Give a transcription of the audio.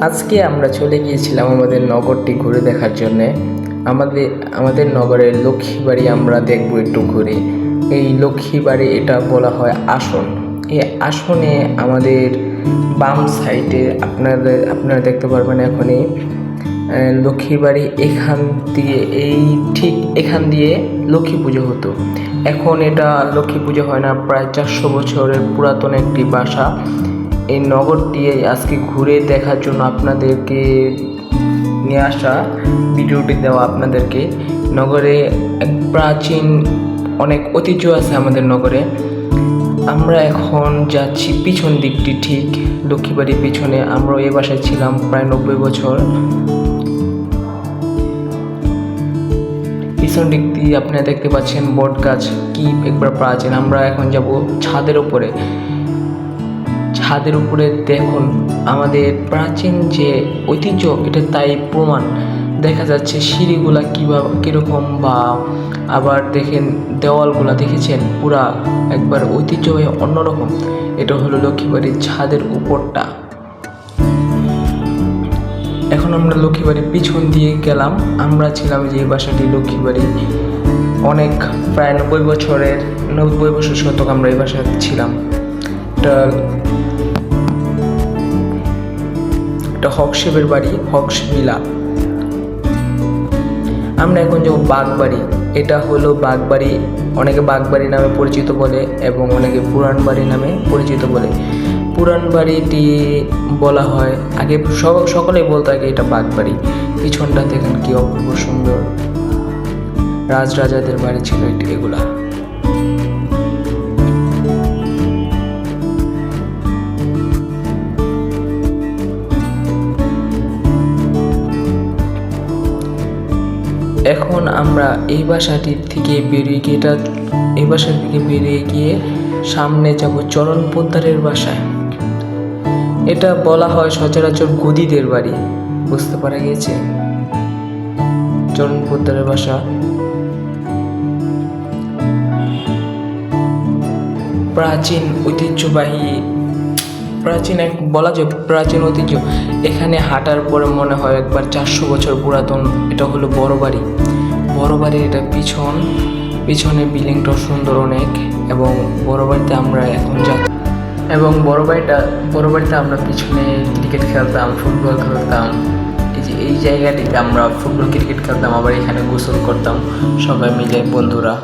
আজকে আমরা চলে গিয়েছিলাম আমাদের নগরটি ঘুরে দেখার জন্যে। আমাদের নগরের লক্ষ্মীবাড়ি আমরা দেখব একটু ঘুরে। এই লক্ষ্মীবাড়ি এটা বলা হয় আসন। এই আসনে আমাদের বাম সাইডে আপনারা দেখতে পারবেন এখনই লক্ষ্মীবাড়ি এখান দিয়ে লক্ষ্মী পুজো হতো। এখন এটা লক্ষ্মী পুজো হয় না, প্রায় 400 বছরের পুরাতন একটি বাসা। এই নগরটি আজকে ঘুরে দেখার জন্য আপনাদেরকে নিয়ে আসা, ভিডিওটি দেওয়া আপনাদেরকে। নগরে এক প্রাচীন অনেক ঐতিহ্য আছে আমাদের নগরে। আমরা এখন যাচ্ছি পিছন দিকটি, ঠিক লক্ষ্মীবাড়ির পিছনে। আমরা এই বাসায় ছিলাম প্রায় 90 বছর। পিছন দিক দিয়ে আপনারা দেখতে পাচ্ছেন বট গাছ, কি একবার প্রাচীন। আমরা এখন যাব ছাদের উপরে। ছাদের উপরে দেখুন আমাদের প্রাচীন যে ঐতিহ্য, এটা তাই প্রমাণ। দেখা যাচ্ছে সিঁড়িগুলা কীরকম, বা আবার দেখেন দেওয়ালগুলা দেখেছেন, পুরা একবার ঐতিহ্য হয়ে অন্যরকম। এটা হলো লক্ষ্মীবাড়ির ছাদের উপরটা। এখন আমরা লক্ষ্মীবাড়ির পিছন দিয়ে গেলাম। আমরা ছিলাম যে বাসাটি লক্ষ্মীবাড়ি অনেক প্রায় 90 বছর শতক আমরা এই বাসায় ছিলাম। এটা হকশেপের বাড়ি, হকশবিলা। আমরা এখন যাব বাগবাড়ি। এটা হলো বাগবাড়ি, অনেকে বাগবাড়ি নামে পরিচিত বলে এবং অনেকে পুরান বাড়ি নামে পরিচিত বলে। পুরান বাড়িটি বলা হয়, আগে সকলেই বলতো আগে এটা বাগবাড়ি। পিছনটা দেখেন কি অপূর্ব সুন্দর, রাজাদের বাড়ি ছিল এগুলা। এখন আমরা এই বাসাটির থেকে বেরিয়ে গিয়ে সামনে যাব চরণ পোদ্দারের বাসায়। এটা বলা হয় সচরাচর গদিদের বাড়ি, বুঝতে পারা গিয়েছে। চরণ পোদ্দারের বাসা প্রাচীন ঐতিহ্যবাহী, বলা যায় প্রাচীন ঐতিহ্য। এখানে হাঁটার পরে মনে হয় একবার 400 বছর পুরাতন। এটা হলো বড় বাড়ি। এটা পিছনে বিল্ডিংটাও সুন্দর অনেক। এবং বড় বাড়িতে আমরা এখন যাচ্ছি। এবং বড় বাড়িতে আমরা পিছনে ক্রিকেট খেলতাম, ফুটবল খেলতাম। এই জায়গাটিতে আমরা ফুটবল ক্রিকেট খেলতাম, আবার এখানে গোসল করতাম সবাই মিলে বন্ধুরা।